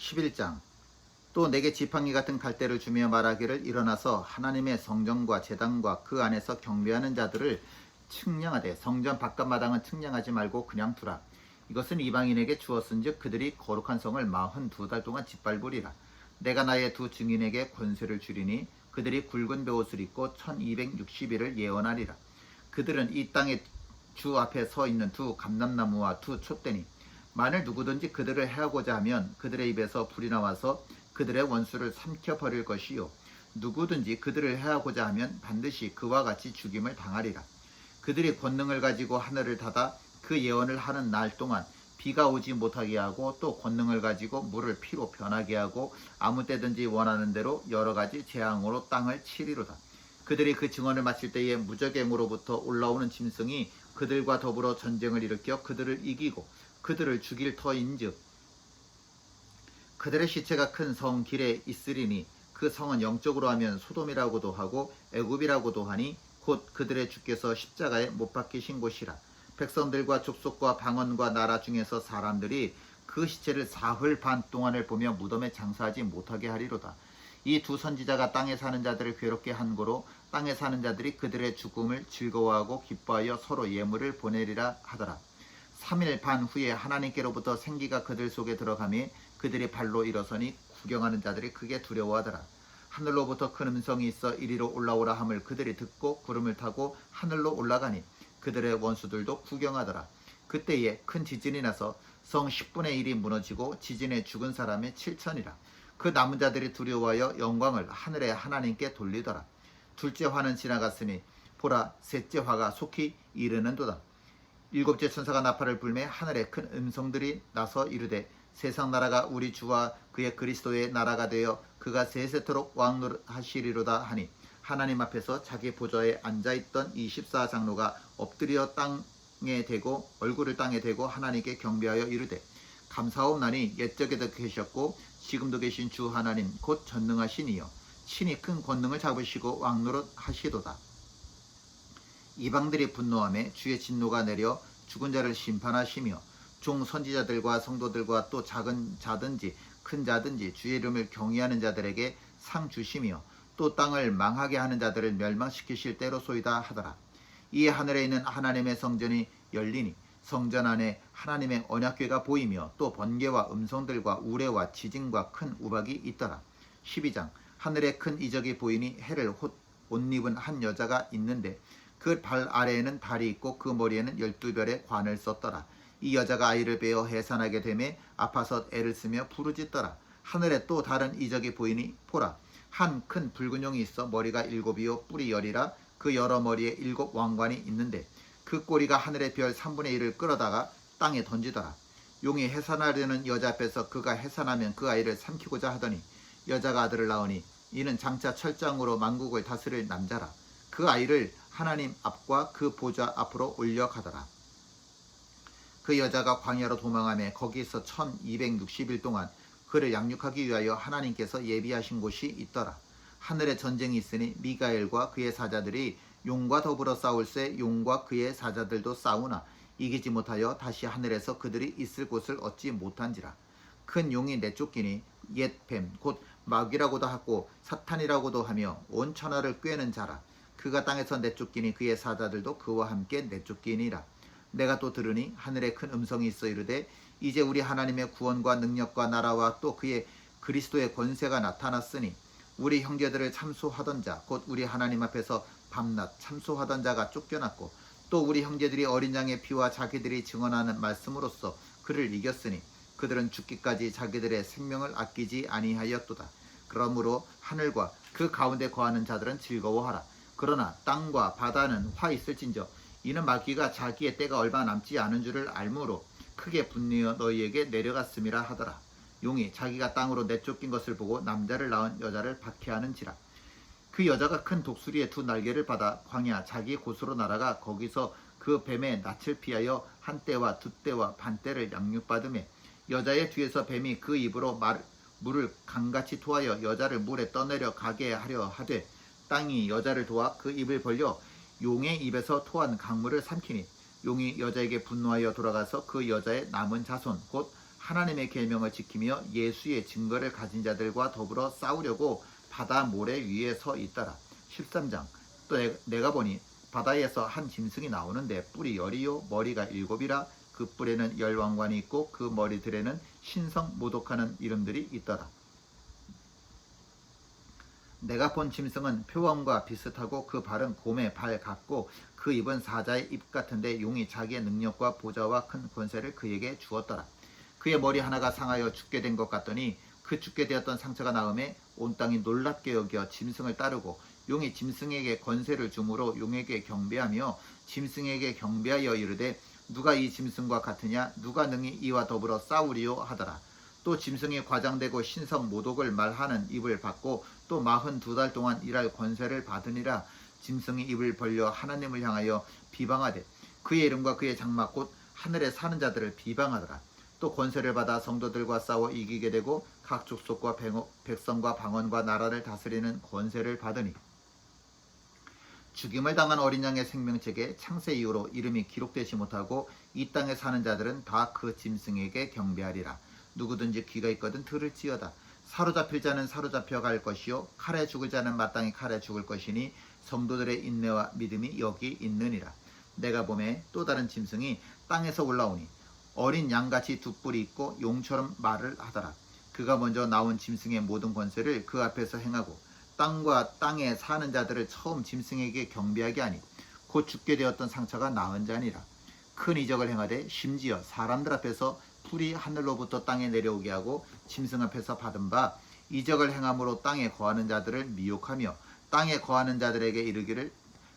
11장. 또 내게 지팡이 같은 갈대를 주며 말하기를 일어나서 하나님의 성전과 제단과 그 안에서 경배하는 자들을 측량하되 성전 바깥마당은 측량하지 말고 그냥 두라. 이것은 이방인에게 주었은즉 그들이 거룩한 성을 42달 동안 짓밟으리라. 내가 나의 두 증인에게 권세를 주리니 그들이 굵은 베옷을 입고 1260일을 예언하리라. 그들은 이 땅의 주 앞에 서 있는 두 감람나무와 두 촛대니 만일 누구든지 그들을 해하고자 하면 그들의 입에서 불이 나와서 그들의 원수를 삼켜버릴 것이요 누구든지 그들을 해하고자 하면 반드시 그와 같이 죽임을 당하리라. 그들이 권능을 가지고 하늘을 닫아 그 예언을 하는 날 동안 비가 오지 못하게 하고 또 권능을 가지고 물을 피로 변하게 하고 아무 때든지 원하는 대로 여러 가지 재앙으로 땅을 치리로다. 그들이 그 증언을 마칠 때에 무적행으로부터 올라오는 짐승이 그들과 더불어 전쟁을 일으켜 그들을 이기고 그들을 죽일 터인즉 그들의 시체가 큰 성 길에 있으리니 그 성은 영적으로 하면 소돔이라고도 하고 애굽이라고도 하니 곧 그들의 주께서 십자가에 못 박히신 곳이라. 백성들과 족속과 방언과 나라 중에서 사람들이 그 시체를 사흘 반 동안을 보며 무덤에 장사하지 못하게 하리로다. 이 두 선지자가 땅에 사는 자들을 괴롭게 한 고로 땅에 사는 자들이 그들의 죽음을 즐거워하고 기뻐하여 서로 예물을 보내리라 하더라. 3일 반 후에 하나님께로부터 생기가 그들 속에 들어가며 그들이 발로 일어서니 구경하는 자들이 크게 두려워하더라. 하늘로부터 큰 음성이 있어 이리로 올라오라 함을 그들이 듣고 구름을 타고 하늘로 올라가니 그들의 원수들도 구경하더라. 그때에 큰 지진이 나서 성 10분의 1이 무너지고 지진에 죽은 사람이 7천이라. 그 남은 자들이 두려워하여 영광을 하늘의 하나님께 돌리더라. 둘째 화는 지나갔으니 보라 셋째 화가 속히 이르는도다. 일곱째 천사가 나팔을 불매 하늘에 큰 음성들이 나서 이르되 세상 나라가 우리 주와 그의 그리스도의 나라가 되어 그가 세세토록 왕노릇하시리로다 하니 하나님 앞에서 자기 보좌에 앉아있던 이 14장로가 엎드려 땅에 대고 얼굴을 땅에 대고 하나님께 경배하여 이르되 감사옵나니 옛적에도 계셨고 지금도 계신 주 하나님 곧 전능하신 이여 친히 큰 권능을 잡으시고 왕노릇하시도다. 이방들이 분노하며 주의 진노가 내려 죽은 자를 심판하시며 종 선지자들과 성도들과 또 작은 자든지 큰 자든지 주의 이름을 경외하는 자들에게 상 주시며 또 땅을 망하게 하는 자들을 멸망시키실 때로소이다 하더라. 이에 하늘에 있는 하나님의 성전이 열리니 성전 안에 하나님의 언약궤가 보이며 또 번개와 음성들과 우레와 지진과 큰 우박이 있더라. 12장. 하늘에 큰 이적이 보이니 해를 옷 입은 한 여자가 있는데 그 발 아래에는 달이 있고 그 머리에는 12별의 관을 썼더라. 이 여자가 아이를 베어 해산하게 되매 아파서 애를 쓰며 부르짖더라. 하늘에 또 다른 이적이 보이니 보라 한 큰 붉은 용이 있어 머리가 7이요 뿔이 10이라 그 여러 머리에 7 왕관이 있는데 그 꼬리가 하늘의 별 3분의 1을 끌어다가 땅에 던지더라. 용이 해산하려는 여자 앞에서 그가 해산하면 그 아이를 삼키고자 하더니 여자가 아들을 낳으니 이는 장차 철장으로 만국을 다스릴 남자라. 그 아이를 하나님 앞과 그 보좌 앞으로 올려가더라. 그 여자가 광야로 도망하며 거기서 1260일 동안 그를 양육하기 위하여 하나님께서 예비하신 곳이 있더라. 하늘에 전쟁이 있으니 미가엘과 그의 사자들이 용과 더불어 싸울새 용과 그의 사자들도 싸우나 이기지 못하여 다시 하늘에서 그들이 있을 곳을 얻지 못한지라. 큰 용이 내쫓기니 옛 뱀 곧 마귀라고도 하고 사탄이라고도 하며 온 천하를 꿰는 자라. 그가 땅에서 내쫓기니 그의 사자들도 그와 함께 내쫓기니라. 내가 또 들으니 하늘에 큰 음성이 있어 이르되 이제 우리 하나님의 구원과 능력과 나라와 또 그의 그리스도의 권세가 나타났으니 우리 형제들을 참소하던 자 곧 우리 하나님 앞에서 밤낮 참소하던 자가 쫓겨났고 또 우리 형제들이 어린 양의 피와 자기들이 증언하는 말씀으로써 그를 이겼으니 그들은 죽기까지 자기들의 생명을 아끼지 아니하였도다. 그러므로 하늘과 그 가운데 거하는 자들은 즐거워하라. 그러나 땅과 바다는 화 있을진저 이는 마귀가 자기의 때가 얼마 남지 않은 줄을 알므로 크게 분노하여 너희에게 내려갔음이라 하더라. 용이 자기가 땅으로 내쫓긴 것을 보고 남자를 낳은 여자를 박해하는지라. 그 여자가 큰 독수리의 두 날개를 받아 광야 자기 곳으로 날아가 거기서 그 뱀의 낯을 피하여 한 때와 두 때와 반 때를 양육받으며 여자의 뒤에서 뱀이 그 입으로 물을 강같이 토하여 여자를 물에 떠내려 가게 하려 하되 땅이 여자를 도와 그 입을 벌려 용의 입에서 토한 강물을 삼키니 용이 여자에게 분노하여 돌아가서 그 여자의 남은 자손 곧 하나님의 계명을 지키며 예수의 증거를 가진 자들과 더불어 싸우려고 바다 모래 위에 서 있더라. 13장. 또 내가 보니 바다에서 한 짐승이 나오는데 뿔이 10이요 머리가 7이라 그 뿔에는 10왕관이 있고 그 머리들에는 신성 모독하는 이름들이 있더라. 내가 본 짐승은 표범과 비슷하고 그 발은 곰의 발 같고 그 입은 사자의 입 같은데 용이 자기의 능력과 보좌와 큰 권세를 그에게 주었더라. 그의 머리 하나가 상하여 죽게 된 것 같더니 그 죽게 되었던 상처가 나음에 온 땅이 놀랍게 여겨 짐승을 따르고 용이 짐승에게 권세를 주므로 용에게 경배하며 짐승에게 경배하여 이르되 누가 이 짐승과 같으냐 누가 능히 이와 더불어 싸우리요 하더라. 또 짐승이 과장되고 신성 모독을 말하는 입을 받고 또 42달 동안 일할 권세를 받으니라. 짐승이 입을 벌려 하나님을 향하여 비방하되 그의 이름과 그의 장막 곧 하늘에 사는 자들을 비방하더라. 또 권세를 받아 성도들과 싸워 이기게 되고 각 족속과 백성과 방언과 나라를 다스리는 권세를 받으니 죽임을 당한 어린 양의 생명책에 창세 이후로 이름이 기록되지 못하고 이 땅에 사는 자들은 다 그 짐승에게 경배하리라. 누구든지 귀가 있거든 들을지어다. 사로잡힐 자는 사로잡혀 갈 것이요 칼에 죽을 자는 마땅히 칼에 죽을 것이니 성도들의 인내와 믿음이 여기 있느니라. 내가 보매 또 다른 짐승이 땅에서 올라오니 어린 양같이 두 뿔이 있고 용처럼 말을 하더라. 그가 먼저 나온 짐승의 모든 권세를 그 앞에서 행하고 땅과 땅에 사는 자들을 처음 짐승에게 경배하게 하니 곧 죽게 되었던 상처가 나은 자니라. 큰 이적을 행하되 심지어 사람들 앞에서 풀이 하늘로부터 땅에 내려오게 하고 짐승 앞에서 받은 바 이적을 행함으로 땅에 거하는 자들을 미혹하며 땅에 거하는 자들에게 이르기를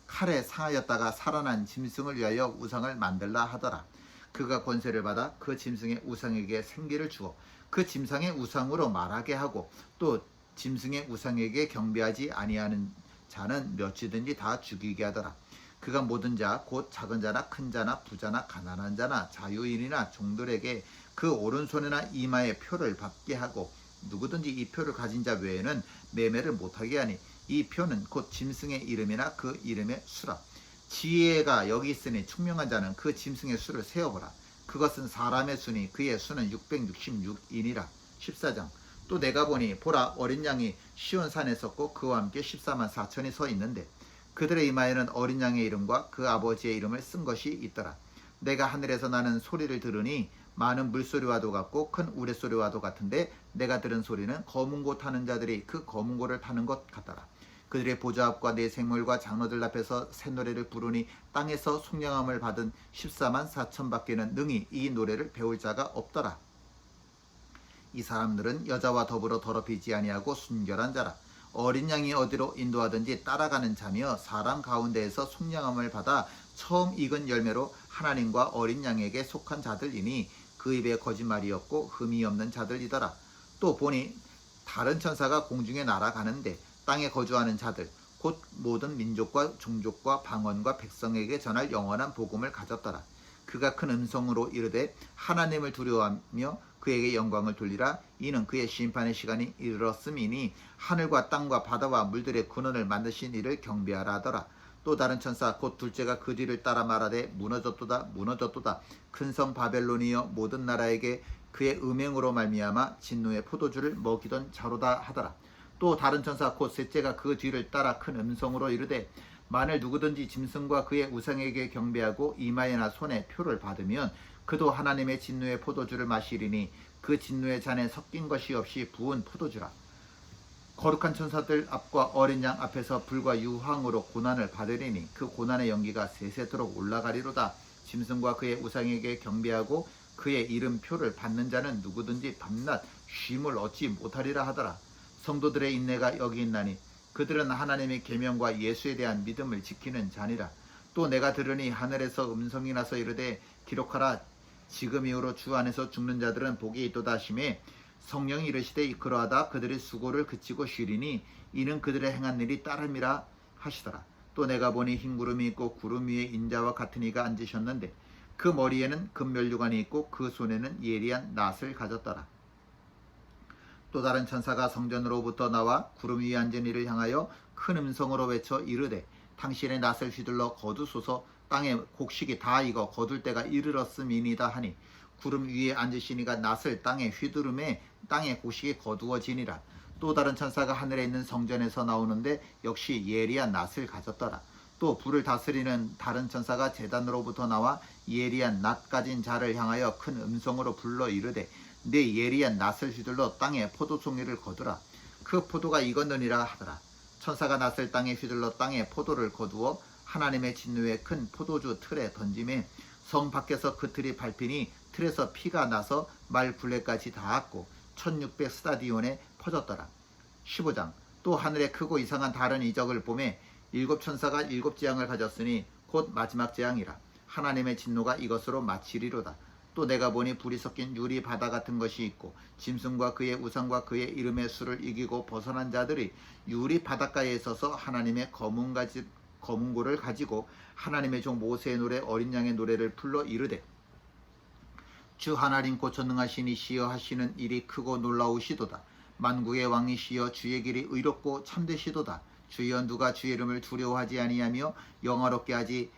칼에 상하였다가 살아난 짐승을 위하여 우상을 만들라 하더라. 그가 권세를 받아 그 짐승의 우상에게 생기를 주어 그 짐승의 우상으로 말하게 하고 또 짐승의 우상에게 경배하지 아니하는 자는 몇이든지 다 죽이게 하더라. 그가 모든 자 곧 작은 자나 큰 자나 부자나 가난한 자나 자유인이나 종들에게 그 오른손이나 이마에 표를 받게 하고 누구든지 이 표를 가진 자 외에는 매매를 못하게 하니 이 표는 곧 짐승의 이름이나 그 이름의 수라. 지혜가 여기 있으니 총명한 자는 그 짐승의 수를 세어보라. 그것은 사람의 수니 그의 수는 666이니라. 14장. 또 내가 보니 보라 어린 양이 시온산에 섰고 그와 함께 14만 4천이 서 있는데 그들의 이마에는 어린 양의 이름과 그 아버지의 이름을 쓴 것이 있더라. 내가 하늘에서 나는 소리를 들으니 많은 물소리와도 같고 큰 우레소리와도 같은데 내가 들은 소리는 검은 고 타는 자들이 그 검은 고를 타는 것 같더라. 그들의 보좌 앞과 내 생물과 장로들 앞에서 새 노래를 부르니 땅에서 속량함을 받은 14만 4천 밖에는 능히 이 노래를 배울 자가 없더라. 이 사람들은 여자와 더불어 더럽히지 아니하고 순결한 자라. 어린 양이 어디로 인도하든지 따라가는 자며 사람 가운데에서 속량함을 받아 처음 익은 열매로 하나님과 어린 양에게 속한 자들이니 그 입에 거짓말이 없고 흠이 없는 자들이더라. 또 보니 다른 천사가 공중에 날아가는데 땅에 거주하는 자들 곧 모든 민족과 종족과 방언과 백성에게 전할 영원한 복음을 가졌더라. 그가 큰 음성으로 이르되 하나님을 두려워하며 그에게 영광을 돌리라. 이는 그의 심판의 시간이 이르렀음이니 하늘과 땅과 바다와 물들의 근원을 만드신 이를 경배하라 하더라. 또 다른 천사 곧 둘째가 그 뒤를 따라 말하되 무너졌도다 무너졌도다. 큰 성 바벨론이여 모든 나라에게 그의 음행으로 말미암아 진노의 포도주를 먹이던 자로다 하더라. 또 다른 천사 곧 셋째가 그 뒤를 따라 큰 음성으로 이르되 만일 누구든지 짐승과 그의 우상에게 경배하고 이마에나 손에 표를 받으면 그도 하나님의 진노의 포도주를 마시리니 그 진노의 잔에 섞인 것이 없이 부은 포도주라. 거룩한 천사들 앞과 어린 양 앞에서 불과 유황으로 고난을 받으리니 그 고난의 연기가 세세토록 올라가리로다. 짐승과 그의 우상에게 경배하고 그의 이름 표를 받는 자는 누구든지 밤낮 쉼을 얻지 못하리라 하더라. 성도들의 인내가 여기 있나니 그들은 하나님의 계명과 예수에 대한 믿음을 지키는 자니라. 또 내가 들으니 하늘에서 음성이 나서 이르되 기록하라. 지금 이후로 주 안에서 죽는 자들은 복이 있도다 하시매 성령이 이르시되 그러하다 그들의 수고를 그치고 쉬리니 이는 그들의 행한 일이 따름이라 하시더라. 또 내가 보니 흰 구름이 있고 구름 위에 인자와 같은 이가 앉으셨는데 그 머리에는 금면류관이 있고 그 손에는 예리한 낫을 가졌더라. 또 다른 천사가 성전으로부터 나와 구름 위에 앉은 이를 향하여 큰 음성으로 외쳐 이르되 당신의 낫을 휘둘러 거두소서. 땅에 곡식이 다 익어 거둘 때가 이르렀음이니이다 하니 구름 위에 앉으시니가 낫을 땅에 휘두름에 땅의 고식이 거두어지니라. 또 다른 천사가 하늘에 있는 성전에서 나오는데 역시 예리한 낫을 가졌더라. 또 불을 다스리는 다른 천사가 제단으로부터 나와 예리한 낫 가진 자를 향하여 큰 음성으로 불러 이르되 내 예리한 낫을 휘둘러 땅에 포도송이를 거두라. 그 포도가 익었느니라 하더라. 천사가 낫을 땅에 휘둘러 땅에 포도를 거두어 하나님의 진노의 큰 포도주 틀에 던짐에 성 밖에서 그 틀이 밟히니 틀에서 피가 나서 말 굴레까지 닿았고 1600 스타디온에 퍼졌더라. 15장. 또 하늘에 크고 이상한 다른 이적을 보매 일곱 천사가 일곱 재앙을 가졌으니 곧 마지막 재앙이라. 하나님의 진노가 이것으로 마치리로다. 또 내가 보니 불이 섞인 유리 바다 같은 것이 있고 짐승과 그의 우상과 그의 이름의 수를 이기고 벗어난 자들이 유리 바닷가에 서서 하나님의 검은고를 가지고 하나님의 종 모세의 노래 어린 양의 노래를 불러 이르되 주 하나님 곧 전능하신 이시여 하시는 일이 크고 놀라우시도다. 만국의 왕이시여 주의 길이 의롭고 참되시도다. 주여 누가 주의 이름을 두려워하지 아니하며 영화롭게 하지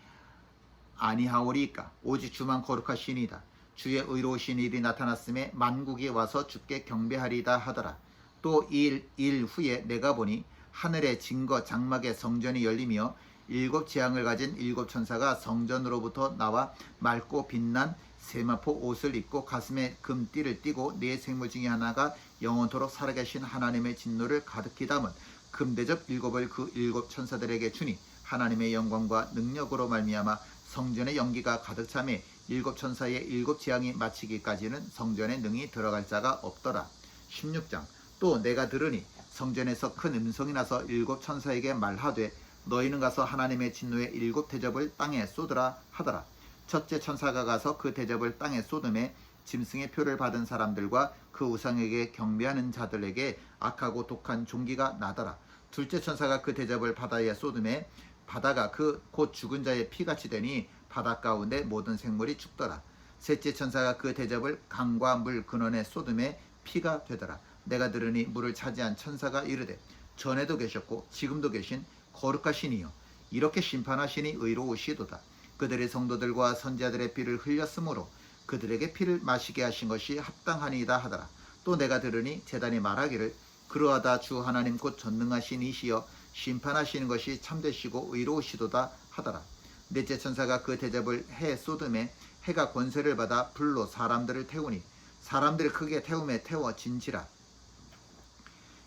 아니하오리까. 오직 주만 거룩하시니이다. 주의 의로우신 일이 나타났음에 만국이 와서 주께 경배하리다 하더라. 또 일 후에 내가 보니 하늘의 증거 장막의 성전이 열리며 일곱 재앙을 가진 일곱 천사가 성전으로부터 나와 맑고 빛난 세마포 옷을 입고 가슴에 금띠를 띠고 네 생물 중에 하나가 영원토록 살아계신 하나님의 진노를 가득히 담은 금대접 일곱을 그 일곱 천사들에게 주니 하나님의 영광과 능력으로 말미암아 성전의 연기가 가득 차매 일곱 천사의 일곱 재앙이 마치기까지는 성전에 능히 들어갈 자가 없더라. 16장. 또 내가 들으니 성전에서 큰 음성이 나서 일곱 천사에게 말하되 너희는 가서 하나님의 진노의 일곱 대접을 땅에 쏟으라 하더라. 첫째 천사가 가서 그 대접을 땅에 쏟음에 짐승의 표를 받은 사람들과 그 우상에게 경배하는 자들에게 악하고 독한 종기가 나더라. 둘째 천사가 그 대접을 바다에 쏟음에 바다가 그 곧 죽은 자의 피같이 되니 바다 가운데 모든 생물이 죽더라. 셋째 천사가 그 대접을 강과 물 근원에 쏟음에 피가 되더라. 내가 들으니 물을 차지한 천사가 이르되 전에도 계셨고 지금도 계신 거룩하신 이여 이렇게 심판하시니 의로우시도다. 그들의 성도들과 선지자들의 피를 흘렸으므로 그들에게 피를 마시게 하신 것이 합당하니이다 하더라. 또 내가 들으니 제단이 말하기를 그러하다 주 하나님 곧 전능하신 이시여 심판하시는 것이 참되시고 의로우시도다 하더라. 넷째 천사가 그 대접을 해 쏟음에 해가 권세를 받아 불로 사람들을 태우니 사람들을 크게 태움에 태워진지라.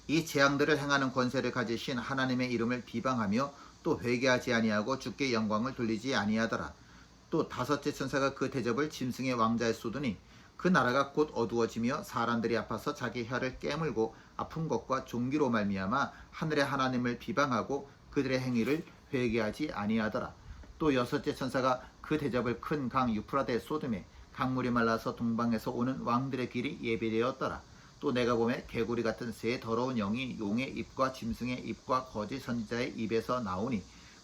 이 재앙들을 행하는 권세를 가지신 하나님의 이름을 비방하며 또 회개하지 아니하고 주께 영광을 돌리지 아니하더라. 또 다섯째 천사가 그 대접을 짐승의 왕자에 쏟으니 그 나라가 곧 어두워지며 사람들이 아파서 자기 혀를 깨물고 아픈 것과 종기로 말미암아 하늘의 하나님을 비방하고 그들의 행위를 회개하지 아니하더라. 또 여섯째 천사가 그 대접을 큰 강 유프라데에 쏟음에 강물이 말라서 동방에서 오는 왕들의 길이 예비되었더라. 또 내가 보매 개구리 같은 새 더러운 영이 용의 입과 짐승의 입과 거짓 선지자의 입에서 나오니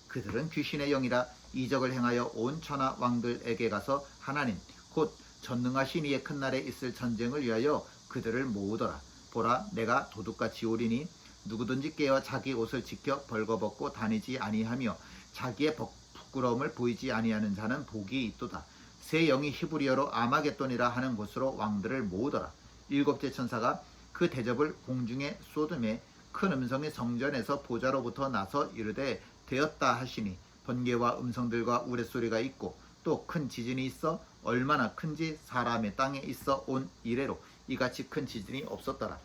그들은 귀신의 영이라 이적을 행하여 온 천하 왕들에게 가서 하나님 곧 전능하신 이의 큰 날에 있을 전쟁을 위하여 그들을 모으더라. 보라 내가 도둑같이 오리니 누구든지 깨어 자기 옷을 지켜 벌거벗고 다니지 아니하며 자기의 부끄러움을 보이지 아니하는 자는 복이 있도다. 새 영이 히브리어로 아마겟돈이라 하는 곳으로 왕들을 모으더라. 일곱째 천사가 그 대접을 공중에 쏟음에 큰 음성이 성전에서 보좌로부터 나서 이르되 되었다 하시니 번개와 음성들과 우레소리가 있고 또 큰 지진이 있어 얼마나 큰지 사람의 땅에 있어 온 이래로 이같이 큰 지진이 없었더라.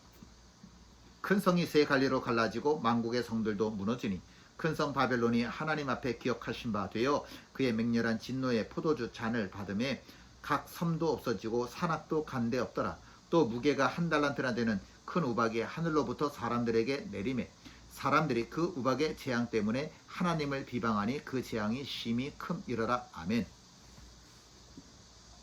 큰 성이 세 갈리로 갈라지고 만국의 성들도 무너지니 큰 성 바벨론이 하나님 앞에 기억하신 바 되어 그의 맹렬한 진노의 포도주 잔을 받음에 각 섬도 없어지고 산악도 간데 없더라. 또 무게가 한 달란트나 되는 큰 우박이 하늘로부터 사람들에게 내리매 사람들이 그 우박의 재앙 때문에 하나님을 비방하니 그 재앙이 심히 큼이러라. 아멘.